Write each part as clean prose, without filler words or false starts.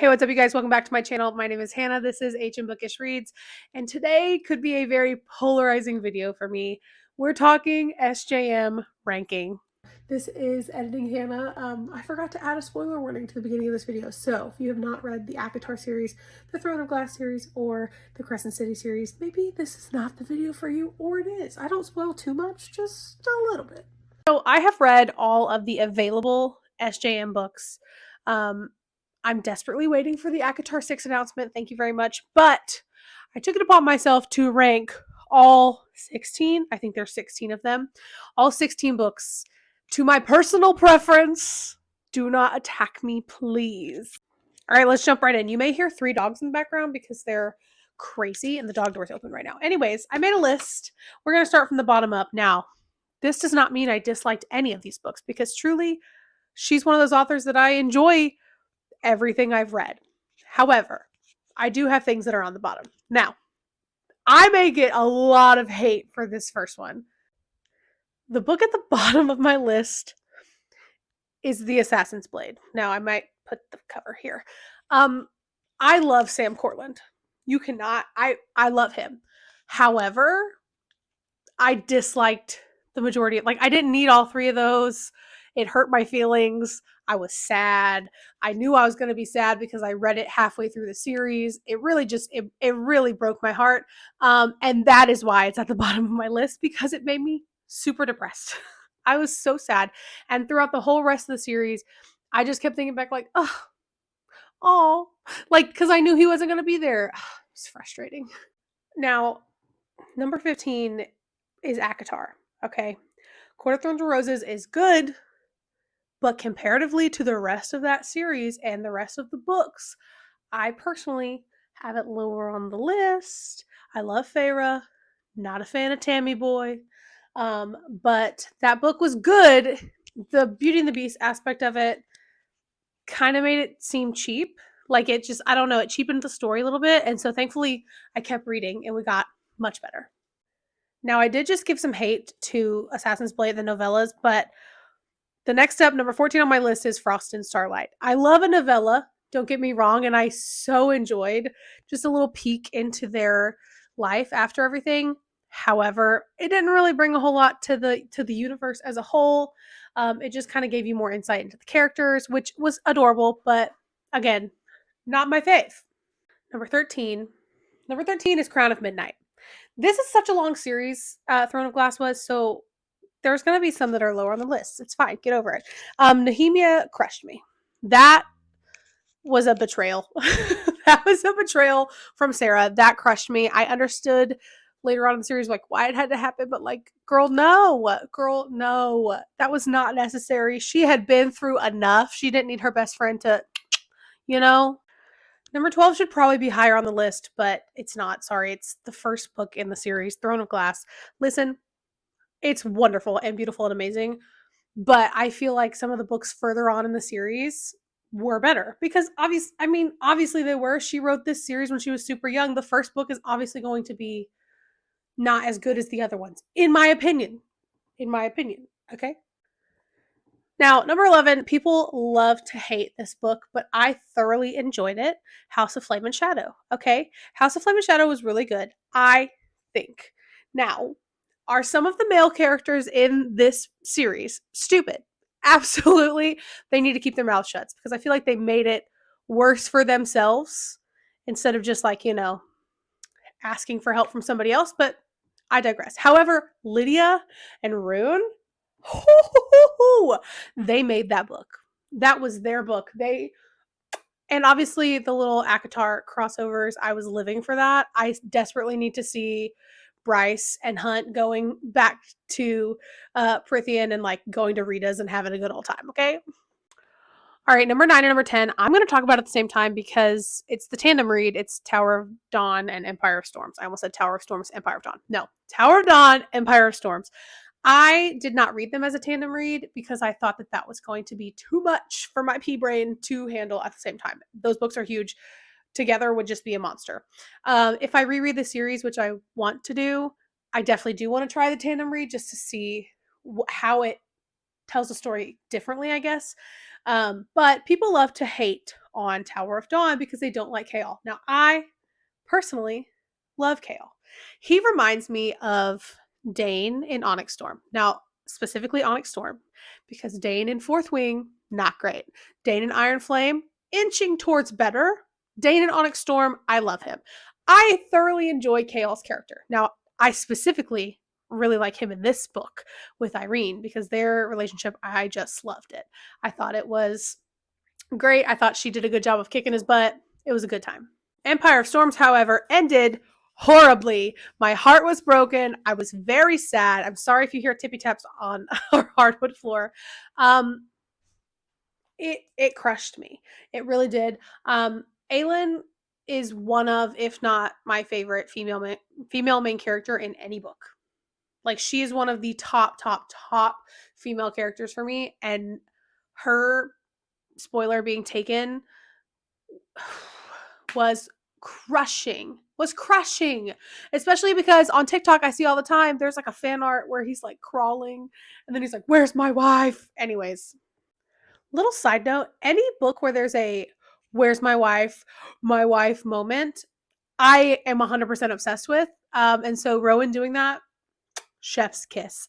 Hey, what's up, you guys? Welcome back to my channel. My name is Hannah. This is HMBookishReads, and today could be a very polarizing video for me. We're talking SJM ranking. This is Editing Hannah. I forgot to add a spoiler warning to the beginning of this video, so if you have not read the ACOTAR series, the Throne of Glass series, or the Crescent City series, maybe this is not the video for you, or it is. I don't spoil too much, just a little bit. So I have read all of the available SJM books. I'm desperately waiting for the ACOTAR 6 announcement. Thank you very much. But I took it upon myself to rank all 16. I think there's 16 of them. All 16 books to my personal preference. Do not attack me, please. All right, let's jump right in. You may hear 3 dogs in the background because they're crazy and the dog door's open right now. Anyways, I made a list. We're going to start from the bottom up. Now, this does not mean I disliked any of these books because truly, she's one of those authors that I enjoy everything I've read. However, I do have things that are on the bottom. Now, I may get a lot of hate for this first one. The book at the bottom of my list is The Assassin's Blade. Now, I might put the cover here. I love Sam Cortland. You cannot. I love him. However, I disliked the majority. I didn't need all 3 of those. It hurt my feelings. I was sad. I knew I was going to be sad because I read it halfway through the series. It really it really broke my heart. And that is why it's at the bottom of my list, because it made me super depressed. I was so sad. And throughout the whole rest of the series, I just kept thinking back because I knew he wasn't going to be there. It was frustrating. Now, number 15 is ACOTAR. Okay. Court of Thorns and Roses is good, but comparatively to the rest of that series and the rest of the books, I personally have it lower on the list. I love Feyre, not a fan of Tammy Boy, but that book was good. The Beauty and the Beast aspect of it kind of made it seem cheap. I don't know, it cheapened the story a little bit, and so thankfully I kept reading and we got much better. Now, I did just give some hate to Assassin's Blade, the novellas, but the next step, number 14 on my list, is Frost and Starlight. I love a novella, don't get me wrong, and I so enjoyed just a little peek into their life after everything. However, it didn't really bring a whole lot to the universe as a whole. It just kind of gave you more insight into the characters, which was adorable, but again, not my fave. Number 13 is Crown of Midnight. This is such a long series, Throne of Glass was, so there's going to be some that are lower on the list. It's fine. Get over it. Nehemia crushed me. That was a betrayal. That was a betrayal from Sarah. That crushed me. I understood later on in the series, why it had to happen, but girl, no. Girl, no. That was not necessary. She had been through enough. She didn't need her best friend to, Number 12 should probably be higher on the list, but it's not. Sorry, it's the first book in the series, Throne of Glass. Listen, it's wonderful and beautiful and amazing, but I feel like some of the books further on in the series were better because obviously they were. She wrote this series when she was super young. The first book is obviously going to be not as good as the other ones, in my opinion. Okay? Now, number 11, people love to hate this book, but I thoroughly enjoyed it. House of Flame and Shadow. Okay? House of Flame and Shadow was really good, I think. Now, are some of the male characters in this series stupid? Absolutely. They need to keep their mouths shut because I feel like they made it worse for themselves instead of just asking for help from somebody else, but I digress. However, Lydia and Rune, they made that book. That was their book. And obviously the little ACOTAR crossovers, I was living for that. I desperately need to see Bryce and Hunt going back to Prithian and going to Rita's and having a good old time, okay? All right, number 9 and number 10, I'm going to talk about at the same time because it's the tandem read. It's Tower of Dawn and Empire of Storms. I almost said Tower of Storms, Empire of Dawn. No, Tower of Dawn, Empire of Storms. I did not read them as a tandem read because I thought that was going to be too much for my pea brain to handle at the same time. Those books are huge. Together would just be a monster. If I reread the series, which I want to do, I definitely do want to try the tandem read just to see how it tells the story differently, I guess. But people love to hate on Tower of Dawn because they don't like Kale. Now, I personally love Kale. He reminds me of Dane in Onyx Storm. Now, specifically Onyx Storm, because Dane in Fourth Wing, not great. Dane in Iron Flame, inching towards better. Dane in Onyx Storm, I love him. I thoroughly enjoy Kale's character. Now, I specifically really like him in this book with Irene because their relationship, I just loved it. I thought it was great. I thought she did a good job of kicking his butt. It was a good time. Empire of Storms, however, ended horribly. My heart was broken. I was very sad. I'm sorry if you hear tippy taps on our hardwood floor. It crushed me. It really did. Aelin is one of, if not my favorite female main character in any book. Like, she is one of the top female characters for me, and her spoiler being taken was crushing, especially because on TikTok I see all the time there's like a fan art where he's like crawling and then he's like, where's my wife? Anyways, little side note, any book where there's a where's my wife moment, I am 100% obsessed with. And so Rowan doing that, chef's kiss.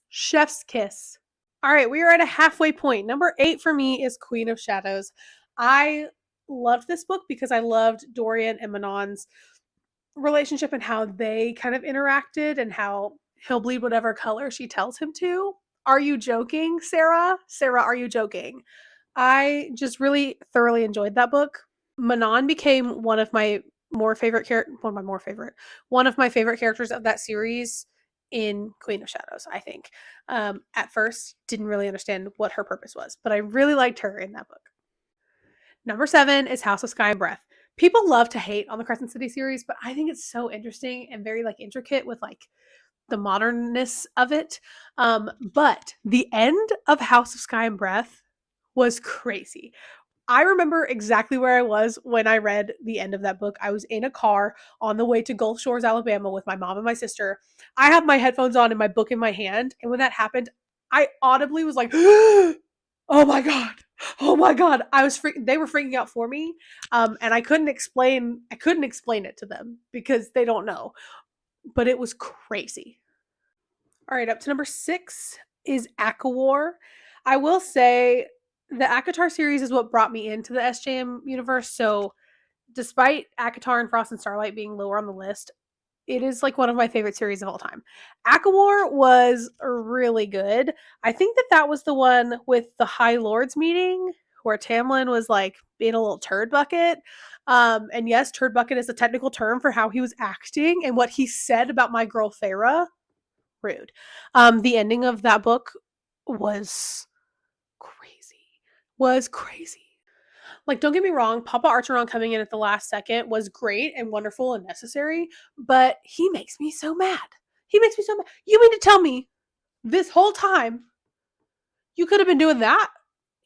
All right, we are at a halfway point. Number 8 for me is Queen of Shadows. I loved this book because I loved Dorian and Manon's relationship and how they kind of interacted and how he'll bleed whatever color she tells him to. Are you joking, Sarah? Sarah, are you joking? I just really thoroughly enjoyed that book. Manon became one of my favorite characters of that series in Queen of Shadows, I think. At first, didn't really understand what her purpose was, but I really liked her in that book. Number 7 is House of Sky and Breath. People love to hate on the Crescent City series, but I think it's so interesting and very like intricate with like the modernness of it. But the end of House of Sky and Breath was crazy. I remember exactly where I was when I read the end of that book. I was in a car on the way to Gulf Shores, Alabama with my mom and my sister. I have my headphones on and my book in my hand. And when that happened, I audibly was like, oh my God. They were freaking out for me. And I couldn't explain it to them because they don't know, but it was crazy. All right, up to number 6 is ACOWAR. I will say the ACOTAR series is what brought me into the SJM universe. So despite ACOTAR and Frost and Starlight being lower on the list, it is like one of my favorite series of all time. ACOWAR was really good. I think that was the one with the High Lords meeting where Tamlin was like being a little turd bucket. And yes, turd bucket is a technical term for how he was acting and what he said about my girl Feyre. Rude. The ending of that book was crazy. Like, don't get me wrong, Papa Archeron coming in at the last second was great and wonderful and necessary, but he makes me so mad. You mean to tell me this whole time you could have been doing that?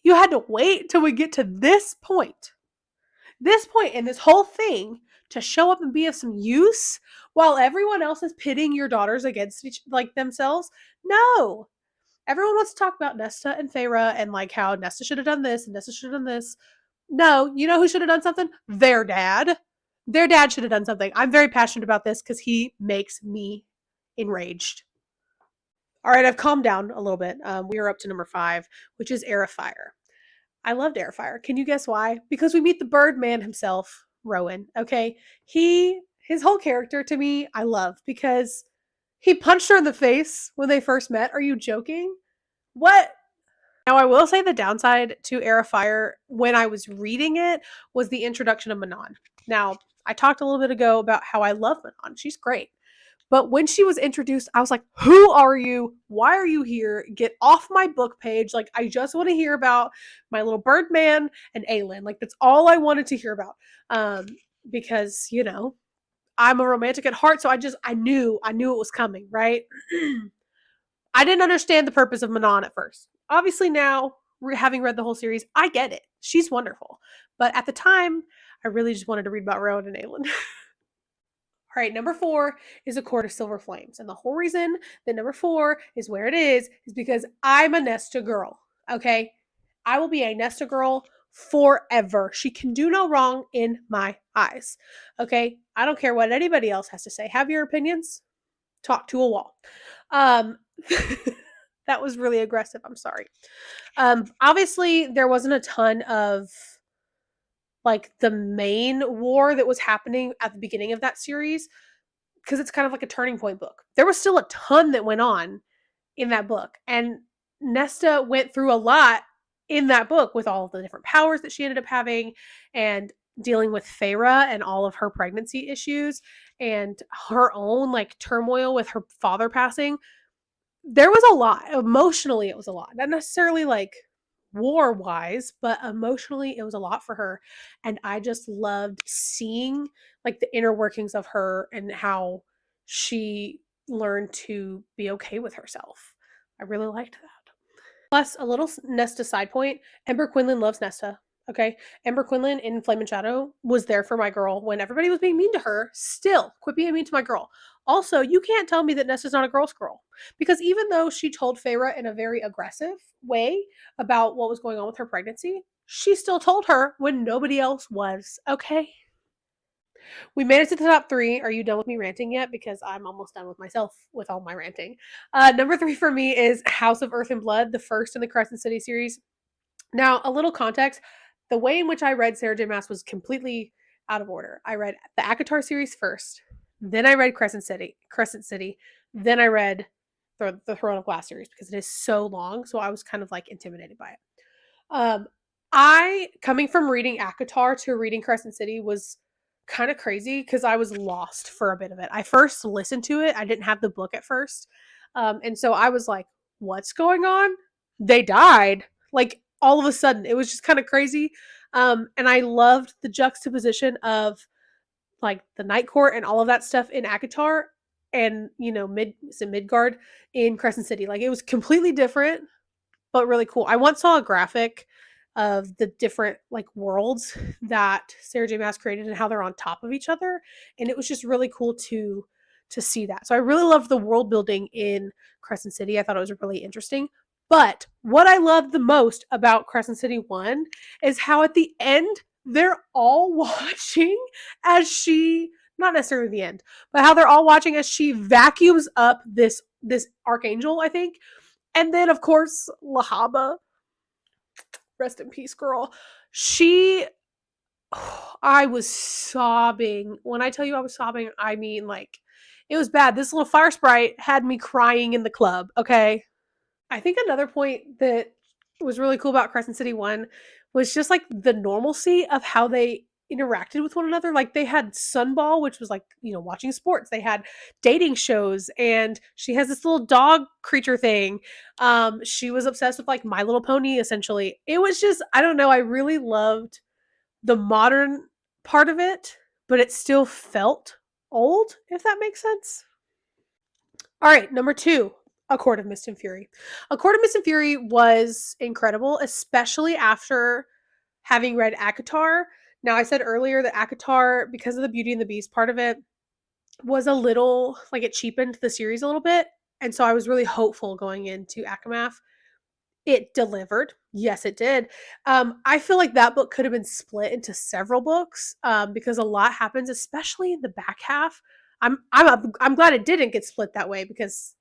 You had to wait till we get to this point in this whole thing to show up and be of some use while everyone else is pitting your daughters against themselves? No. Everyone wants to talk about Nesta and Feyre and like how Nesta should have done this and Nesta should have done this. No, you know who should have done something? Their dad. Their dad should have done something. I'm very passionate about this because he makes me enraged. All right, I've calmed down a little bit. We are up to number 5, which is Heir of Fire. I loved Heir of Fire. Can you guess why? Because we meet the Birdman himself, Rowan. Okay, his whole character to me, I love because he punched her in the face when they first met. Are you joking? What? Now, I will say the downside to Heir of Fire when I was reading it was the introduction of Manon. Now, I talked a little bit ago about how I love Manon. She's great. But when she was introduced, I was like, who are you? Why are you here? Get off my book page. Like, I just want to hear about my little Birdman and Aelin. Like, that's all I wanted to hear about. Because, you know, I'm a romantic at heart, so I knew it was coming, right? I didn't understand the purpose of Manon at first. Obviously now, having read the whole series, I get it. She's wonderful. But at the time, I really just wanted to read about Rowan and Aelin. All right, number 4 is A Court of Silver Flames. And the whole reason that number 4 is where it is because I'm a Nesta girl, okay? I will be a Nesta girl forever. She can do no wrong in my eyes. Okay? I don't care what anybody else has to say. Have your opinions? Talk to a wall. That was really aggressive. I'm sorry. Obviously, there wasn't a ton of like the main war that was happening at the beginning of that series because it's kind of like a turning point book. There was still a ton that went on in that book, and Nesta went through a lot in that book with all of the different powers that she ended up having and dealing with Feyre and all of her pregnancy issues and her own like turmoil with her father passing. There was a lot. Emotionally, it was a lot. Not necessarily like war wise, but emotionally, it was a lot for her. And I just loved seeing like the inner workings of her and how she learned to be okay with herself. I really liked that. Plus, a little Nesta side point, Ember Quinlan loves Nesta. Okay. Ember Quinlan in Flame and Shadow was there for my girl when everybody was being mean to her. Still, quit being mean to my girl. Also, you can't tell me that Nesta's not a girl's girl. Because even though she told Feyre in a very aggressive way about what was going on with her pregnancy, she still told her when nobody else was. Okay. We made it to the top 3. Are you done with me ranting yet? Because I'm almost done with myself with all my ranting. Number 3 for me is House of Earth and Blood, the first in the Crescent City series. Now, a little context. The way in which I read Sarah J. Maas was completely out of order. I read the ACOTAR series first. Then I read Crescent City. Then I read the Throne of Glass series because it is so long. So I was kind of like intimidated by it. I, coming from reading ACOTAR to reading Crescent City was kind of crazy because I was lost for a bit of it. I first listened to it. I didn't have the book at first. And so I was like, what's going on? They died. Like all of a sudden. It was just kind of crazy. And I loved the juxtaposition of like the Night Court and all of that stuff in ACOTAR and, you know, Midgard in Crescent City. Like it was completely different, but really cool. I once saw a graphic of the different like worlds that Sarah J. Maas created and how they're on top of each other, and it was just really cool to see that. So I really loved the world building in Crescent City. I thought it was really interesting. But what I loved the most about Crescent City 1 is how at the end they're all watching as she, not necessarily the end, but how they're all watching as she vacuums up this archangel, I think. And then of course Lahaba, rest in peace, girl. I was sobbing. When I tell you I was sobbing, I mean like it was bad. This little fire sprite had me crying in the club, okay? I think another point that was really cool about Crescent City 1 was just like the normalcy of how they interacted with one another. Like they had Sunball, which was like, you know, watching sports. They had dating shows, and she has this little dog creature thing. She was obsessed with like My Little Pony, essentially. It was just, I don't know, I really loved the modern part of it, but it still felt old, if that makes sense. All right, number 2, A Court of Mist and Fury. A Court of Mist and Fury was incredible, especially after having read ACOTAR. Now, I said earlier that ACOTAR, because of the Beauty and the Beast part of it, was a little, like it cheapened the series a little bit. And so I was really hopeful going into ACOMAF. It delivered. Yes, it did. I feel like that book could have been split into several books because a lot happens, especially in the back half. I'm glad it didn't get split that way because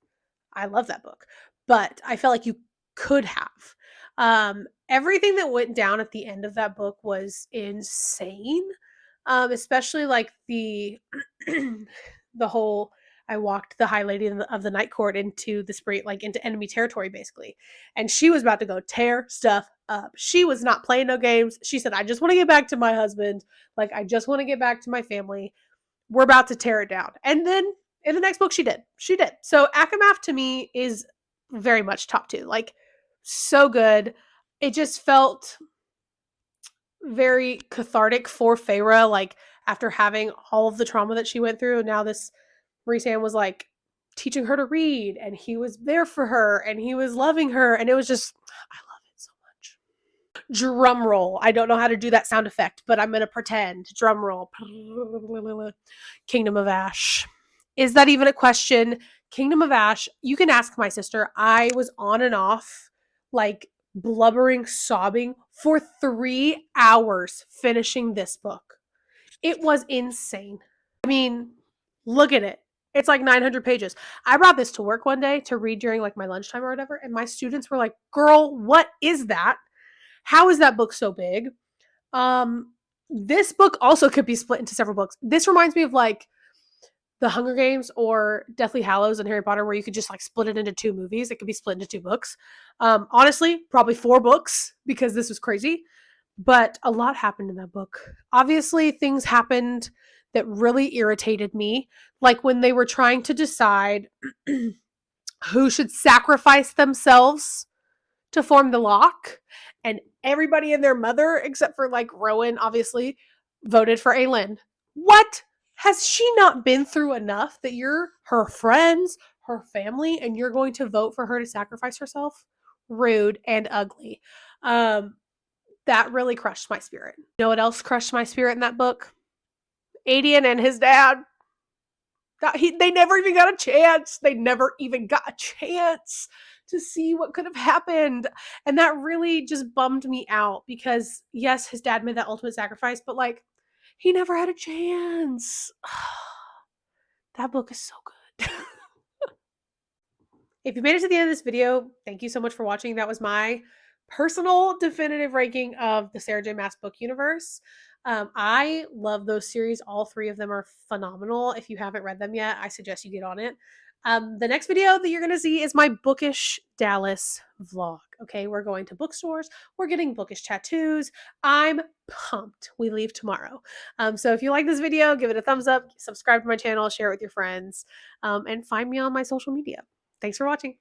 I love that book, but I felt like you could have. Everything that went down at the end of that book was insane. Especially like the the whole I walked the High Lady of the Night Court into the spree, like into enemy territory, basically. And she was about to go tear stuff up. She was not playing no games. She said, I just want to get back to my husband. Like, I just want to get back to my family. We're about to tear it down. And then in the next book, she did. She did. So ACOMAF to me is very much top 2. Like, so good. It just felt very cathartic for Feyre, like, after having all of the trauma that she went through. Now this Rhysand was like teaching her to read, and he was there for her, and he was loving her, and it was just, I love it so much. Drum roll. I don't know how to do that sound effect, but I'm gonna pretend. Drum roll. Kingdom of Ash. Is that even a question? Kingdom of Ash. You can ask my sister. I was on and off, like blubbering, sobbing for 3 hours finishing this book. It was insane. I mean, look at it. It's like 900 pages. I brought this to work one day to read during like my lunchtime or whatever, and my students were like, "Girl, what is that? How is that book so big?" This book also could be split into several books. This reminds me of like the Hunger Games or Deathly Hallows and Harry Potter, where you could just like split it into 2 movies. It could be split into 2 books. Honestly, probably 4 books because this was crazy. But a lot happened in that book. Obviously, things happened that really irritated me, like when they were trying to decide who should sacrifice themselves to form the lock, and everybody and their mother, except for like Rowan, obviously, voted for Aelin. What? Has she not been through enough that you're her friends, her family, and you're going to vote for her to sacrifice herself? Rude and ugly. That really crushed my spirit. You know what else crushed my spirit in that book? Adian and his dad. They never even got a chance. They never even got a chance to see what could have happened. And that really just bummed me out because, yes, his dad made that ultimate sacrifice, but like, he never had a chance. That book is so good. If you made it to the end of this video, thank you so much for watching. That was my personal definitive ranking of the Sarah J. Maas book universe. I love those series. All 3 of them are phenomenal. If you haven't read them yet, I suggest you get on it. The next video that you're going to see is my Bookish Dallas vlog. Okay, we're going to bookstores. We're getting bookish tattoos. I'm pumped. We leave tomorrow. So if you like this video, give it a thumbs up, subscribe to my channel, share it with your friends, and find me on my social media. Thanks for watching.